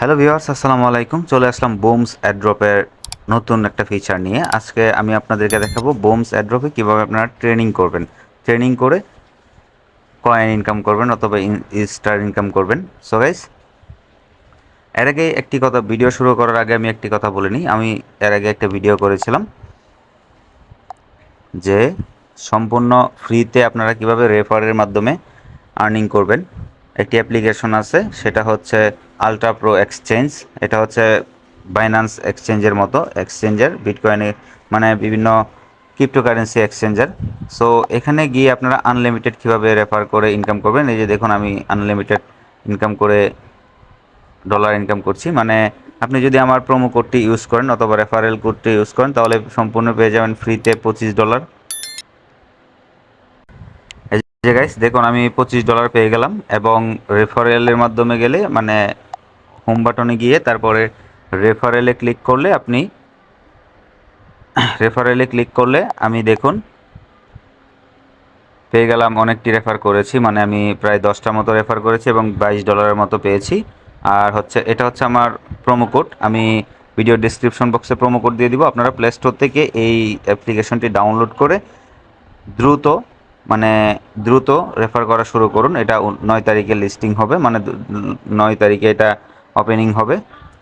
Hello viewers, আসসালামু আলাইকুম। চলে আসলাম বুমস অ্যাড্রপের নতুন একটা ফিচার নিয়ে। আজকে আমি আপনাদেরকে দেখাবো বুমস অ্যাড্রপে কীভাবে আপনারা ট্রেনিং করবেন, ট্রেনিং করে কয়েন ইনকাম করবেন অথবা স্টার ইনকাম করবেন। সো গাইস, এর আগে একটি কথা, ভিডিও শুরু করার আগে আমি একটি কথা বলে নিই। আমি এর আগে একটা ভিডিও করেছিলাম যে সম্পূর্ণ ফ্রিতে আপনারা কিভাবে রেফারের মাধ্যমে আর্নিং করবেন। একটি অ্যাপ্লিকেশন আছে, সেটা হচ্ছে আলট্রা প্রো এক্সচেঞ্জ। এটা হচ্ছে বাইন্যান্স এক্সচেঞ্জের মতো এক্সচেঞ্জের, বিটকয়েনে মানে বিভিন্ন ক্রিপ্টোকারেন্সি এক্সচেঞ্জার। সো এখানে গিয়ে আপনারা আনলিমিটেড কীভাবে রেফার করে ইনকাম করবেন। এই যে দেখুন, আমি আনলিমিটেড ইনকাম করে ডলার ইনকাম করছি। মানে আপনি যদি আমার প্রোমো কোডটি ইউজ করেন অথবা রেফারেল কোডটি ইউজ করেন তাহলে সম্পূর্ণ পেয়ে যাবেন ফ্রিতে $25। এই যে গাইস দেখুন, আমি $25 পেয়ে গেলাম। এবং রেফারেলের মাধ্যমে গেলে মানে হোম বাটনে গিয়ে তারপরে রেফারেলে ক্লিক করলে আমি দেখুন পেয়ে গেলাম, অনেকটি রেফার করেছি। মানে আমি প্রায় 10টা মতো রেফার করেছি এবং $22 মতো পেয়েছি। আর এটা হচ্ছে আমার প্রোমো কোড। আমি ভিডিও ডিসক্রিপশন বক্সে প্রোমো কোড দিয়ে দিব। আপনারা প্লে স্টোর থেকে এই অ্যাপ্লিকেশনটি ডাউনলোড করে দ্রুত মানে দ্রুত রেফার করা শুরু করুন। এটা 9 তারিখে লিস্টিং হবে, মানে 9 তারিখে এটা ওপেনিং হবে।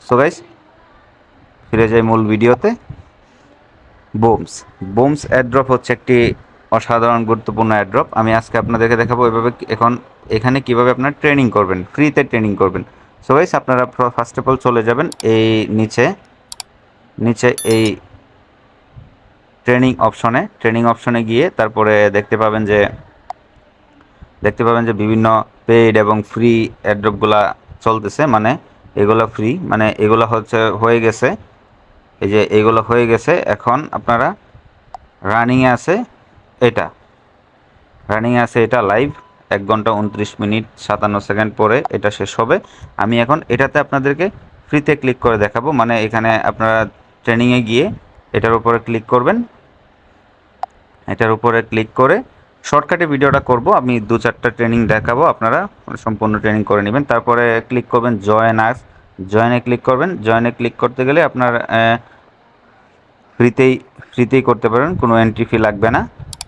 সো গাইস, ফিরে যাই মূল ভিডিওতে। বুমস অ্যাড্রপ হচ্ছে একটি অসাধারণ গুরুত্বপূর্ণ অ্যাড্রপ। আমি আজকে আপনাদেরকে দেখাবো এভাবে এখানে কিভাবে আপনারা ট্রেনিং করবেন, ফ্রিতে ট্রেনিং করবেন। সো গাইস, আপনারা ফার্স্ট অফ অল চলে যাবেন এই নিচে নিচে এই ট্রেনিং অপশনে গিয়ে তারপরে দেখতে পাবেন যে বিভিন্ন পেইড এবং ফ্রি অ্যাড্রপগুলা চলতেছে। মানে এগুলো ফ্রি, মানে এগুলো হয়ে গেছে। এই যে এগুলো হয়ে গেছে, এখন আপনারা রানিংয়ে আছে এটা লাইভ 1 ঘন্টা 29 মিনিট 57 সেকেন্ড পরে এটা শেষ হবে। আমি এখন এটাতে আপনাদেরকে ফ্রিতে ক্লিক করে দেখাবো। মানে এখানে আপনারা ট্রেনিংয়ে গিয়ে এটার উপরে ক্লিক করবেন। এটার উপরে ক্লিক করে শর্টকাটে ভিডিওটা করব, আমি 2-4টা ট্রেনিং দেখাবো, আপনারা সম্পূর্ণ ট্রেনিং করে নেবেন। তারপরে ক্লিক করবেন জয়েনে ক্লিক করবেন। জয়েনে ক্লিক করতে গেলে আপনার ফ্রিতেই করতে পারেন, কোনো এন্ট্রি ফি লাগবে না।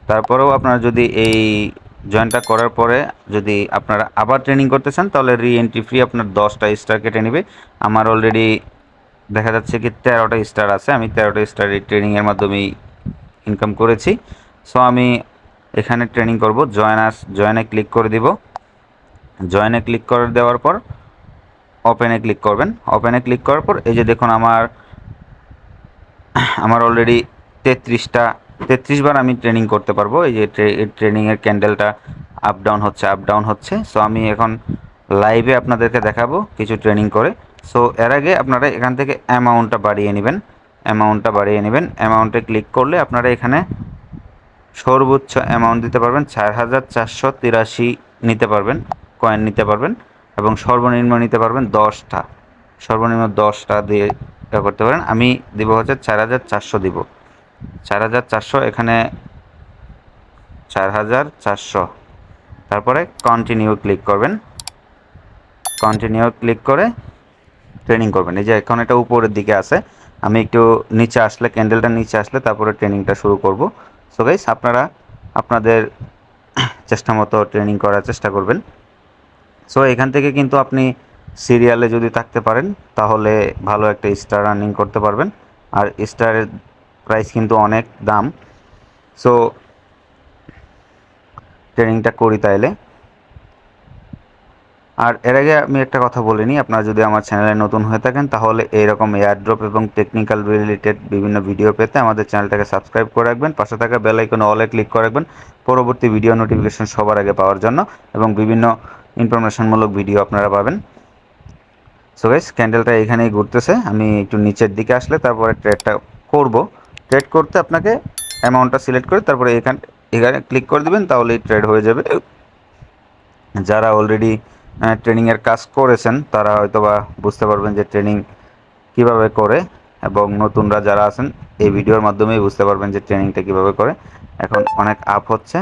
তারপরেও আপনারা যদি এই জয়েনটা করার পরে যদি আপনারা আবার ট্রেনিং করতে চান তাহলে এন্ট্রি ফ্রি আপনার 10টা স্টার কেটে নেবে। আমার অলরেডি দেখা যাচ্ছে কি 13টা স্টার আছে। আমি 13টা স্টার এই ট্রেনিংয়ের মাধ্যমেই ইনকাম করেছি। সো আমি এখানে ট্রেনিং করব। জয়েনে ক্লিক করে দিব। জয়েনে ক্লিক করে দেওয়ার পর ওপেনে ক্লিক করবেন। ওপেনে ক্লিক করার পর এই যে দেখুন, আমার অলরেডি 33 বার আমি ট্রেনিং করতে পারবো। এই যে ট্রেনিংয়ের ক্যান্ডেলটা আপ ডাউন হচ্ছে। সো আমি এখন লাইভে আপনাদেরকে দেখাবো কিছু ট্রেনিং করে। সো এর আগে আপনারা এখান থেকে অ্যামাউন্টটা বাড়িয়ে নেবেন। অ্যামাউন্টে ক্লিক করলে আপনারা এখানে সর্বোচ্চ অ্যামাউন্ট দিতে পারবেন 4483 নিতে পারবেন, কয়েন নিতে পারবেন। এবং সর্বনিম্ন নিতে পারবেন 10টা, সর্বনিম্ন 10টা দিয়ে করতে পারেন। আমি দিব হচ্ছে 4400 দিব, 4400, এখানে 4400। তারপরে কন্টিনিউ ক্লিক করবেন। কন্টিনিউ ক্লিক করে ট্রেনিং করবেন। এই যে এখন এটা উপরের দিকে আছে, আমি একটু নিচে আসলে, ক্যান্ডেলটা নিচে আসলে তারপরে ট্রেনিংটা শুরু করব। সো গাইস, আপনারা আপনাদের চেষ্টা মতো ট্রেনিং করার চেষ্টা করবেন। সো এখান থেকে কিন্তু আপনি সিরিয়ালে যদি থাকতে পারেন তাহলে ভালো একটা স্টার আর্নিং করতে পারবেন। আর স্টারের প্রাইস কিন্তু অনেক দাম। সো ট্রেনিংটা করি তাইলে। আর এর আগে আমি একটা কথা বলিনি, আপনারা যদি আমার চ্যানেলে নতুন হয়ে থাকেন তাহলে এইরকম এয়ারড্রপ এবং টেকনিক্যাল রিলেটেড বিভিন্ন ভিডিও পেতে আমাদের চ্যানেলটাকে সাবস্ক্রাইব করে রাখবেন। পাশে থাকা বেল আইকনে অলে ক্লিক করে রাখবেন পরবর্তী ভিডিও নোটিফিকেশন সবার আগে পাওয়ার জন্য, এবং বিভিন্ন ইনফরমেশনমূলক ভিডিও আপনারা পাবেন। সো গাইস, ক্যান্ডেলটা এখানেই ঘুরতেছে। আমি একটু নিচের দিকে আসলে তারপরে ট্রেড করতে আপনাকে অ্যামাউন্টটা সিলেক্ট করে তারপরে এখানে ক্লিক করে দিবেন, তাহলেই ট্রেড হয়ে যাবে। যারা অলরেডি ট্রেনিংয়ের কাজ করেছেন তারা হয়তোবা বুঝতে পারবেন যে ট্রেনিং কিভাবে করে, এবং নতুনরা যারা আছেন এই ভিডিওর মাধ্যমেই বুঝতে পারবেন যে ট্রেনিংটা কিভাবে করে। এখন অনেক আপ হচ্ছে,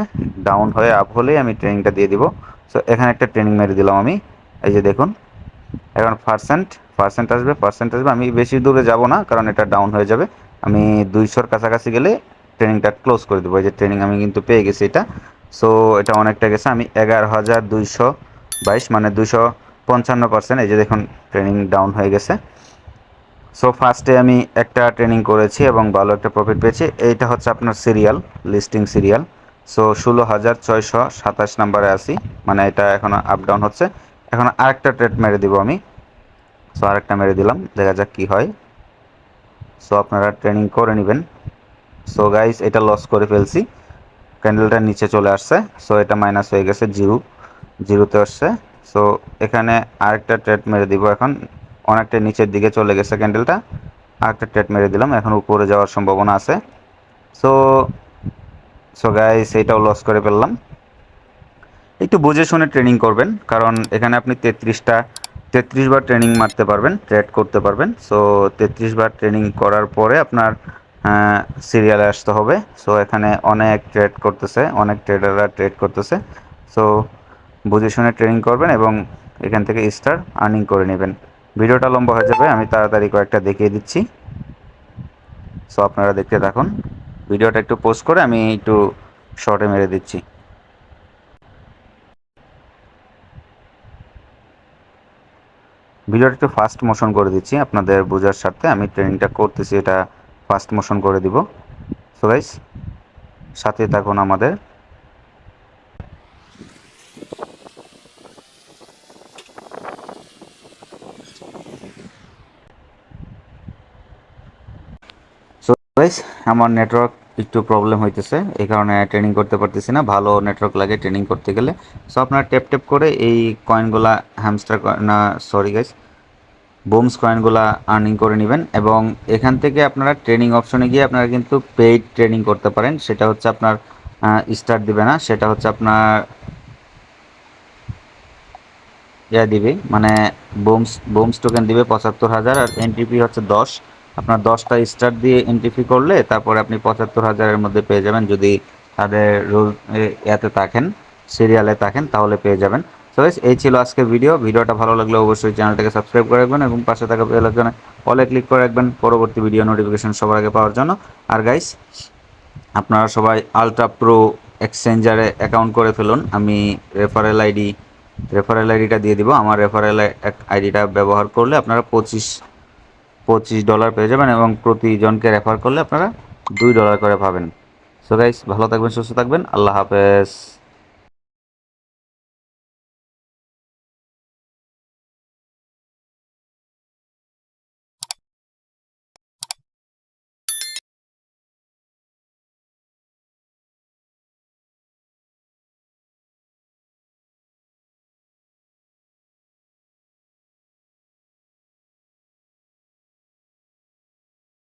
ডাউন হয়ে আপ হলেই আমি ট্রেনিংটা দিয়ে দিব। সো এখানে একটা ট্রেনিং মেরে দিলাম আমি। এই যে দেখুন, এখন পার্সেন্ট আসবে। আমি বেশি দূরে যাব না, কারণ এটা ডাউন হয়ে যাবে। আমি 200-র কাছাকাছি গেলে ট্রেনিংটা ক্লোজ করে দেবো। এই যে ট্রেনিং আমি কিন্তু পেয়ে গেছি এটা। সো এটা অনেকটা গেছে। আমি 11,222 মানে 255%। এই যে দেখুন ট্রেনিং ডাউন হয়ে গেছে। সো ফার্স্টে আমি একটা ট্রেনিং করেছি এবং ভালো একটা প্রফিট পেয়েছি। এইটা হচ্ছে আপনার সিরিয়াল, লিস্টিং সিরিয়াল। সো 16,627 নাম্বারে আছি, মানে এটা এখন আপ ডাউন হচ্ছে। এখন আরেকটা ট্রেড মেরে দিব আমি। সো আরেকটা মেরে দিলাম, দেখা যাক কি হয়। সো আপনারা ট্রেনিং করে নেবেন। সো গাইস এটা লস করে ফেলছি, ক্যান্ডেলটা নিচে চলে আসছে। সো এটা মাইনাস হয়ে গেছে, জিরোতে আসছে। সো এখানে আরেকটা ট্রেড মেরে দিব। এখন অনেকটা নিচের দিকে চলে গেছে ক্যান্ডেলটা, আরেকটা ট্রেড মেরে দিলাম, এখন উপরে যাওয়ার সম্ভাবনা আছে। সো সো গাইস এটাও লস করে ফেললাম। একটু বুঝে শুনে ট্রেনিং করবেন, কারণ এখানে আপনি 33 বার ট্রেনিং মারতে পারবেন, ট্রেড করতে পারবেন। সো 33 বার ট্রেনিং করার পরে আপনার সিরিয়ালে আসতে হবে। সো এখানে অনেক ট্রেডাররা ট্রেড করতেছে। সো বুঝে শুনে ট্রেনিং করবেন এবং এখান থেকে স্টার আর্নিং করে নেবেন। ভিডিওটা লম্বা হয়ে যাবে, আমি তাড়াতাড়ি কয়েকটা দেখিয়ে দিচ্ছি। সো আপনারা দেখতে থাকুন। ভিডিওটা একটু পোস্ট করে আমি একটু শর্টে মেরে দিচ্ছি। ভিডিওটা একটু ফাস্ট মোশন করে দিচ্ছি আপনাদের বোঝার স্বার্থে। আমি ট্রেনিংটা করতেছি, এটা ফাস্ট মোশন করে দিব। সো গাইস সাথে থাকুন আমাদের। সো গাইস আমার নেটওয়ার্ক একটু প্রবলেম হইতেছে, এই কারণে ট্রেনিং করতে পারতেছি না। ভালো নেটওয়ার্ক লাগে ট্রেনিং করতে গেলে। সো আপনারা ট্যাপ ট্যাপ করে এই কয়েনগুলা হ্যামস্টার না সরি গাইস বুমস কয়েনগুলা আর্নিং করে নেবেন। এবং এখান থেকে আপনারা ট্রেনিং অপশনে গিয়ে আপনারা কিন্তু পেইড ট্রেনিং করতে পারেন। সেটা হচ্ছে আপনার স্টার্ট দিবে না, সেটা হচ্ছে আপনার দিবে, মানে বুমস টোকেন দিবে 75,000, আর এন্ট্রি ফি হচ্ছে 10। আপনার 10টা স্টার দিয়ে এন্ট্রি ফি করলে তারপরে আপনি 75,000-এর মধ্যে পেয়ে যাবেন। যদি তাদের রুল এতে থাকেন, সিরিয়ালে থাকেন, তাহলে পেয়ে যাবেন। সো এই ছিল আজকের ভিডিওটা ভালো লাগলে অবশ্যই চ্যানেলটাকে সাবস্ক্রাইব করে রাখবেন এবং পাশে থাকা বেল আইকনে অলে ক্লিক করে রাখবেন পরবর্তী ভিডিও নোটিফিকেশন সবার আগে পাওয়ার জন্য। আর গাইস আপনারা সবাই আলট্রা প্রো এক্সচেঞ্জারে অ্যাকাউন্ট করে ফেলুন। আমি রেফারেল আইডিটা দিয়ে দিব। আমার রেফারেল আইডিটা ব্যবহার করলে আপনারা $25 পেয়ে যাবেন এবং প্রতিজনকে রেফার করলে আপনারা $2 করে পাবেন। সো গাইস ভালো থাকবেন, সুস্থ থাকবেন, আল্লাহ হাফেজ।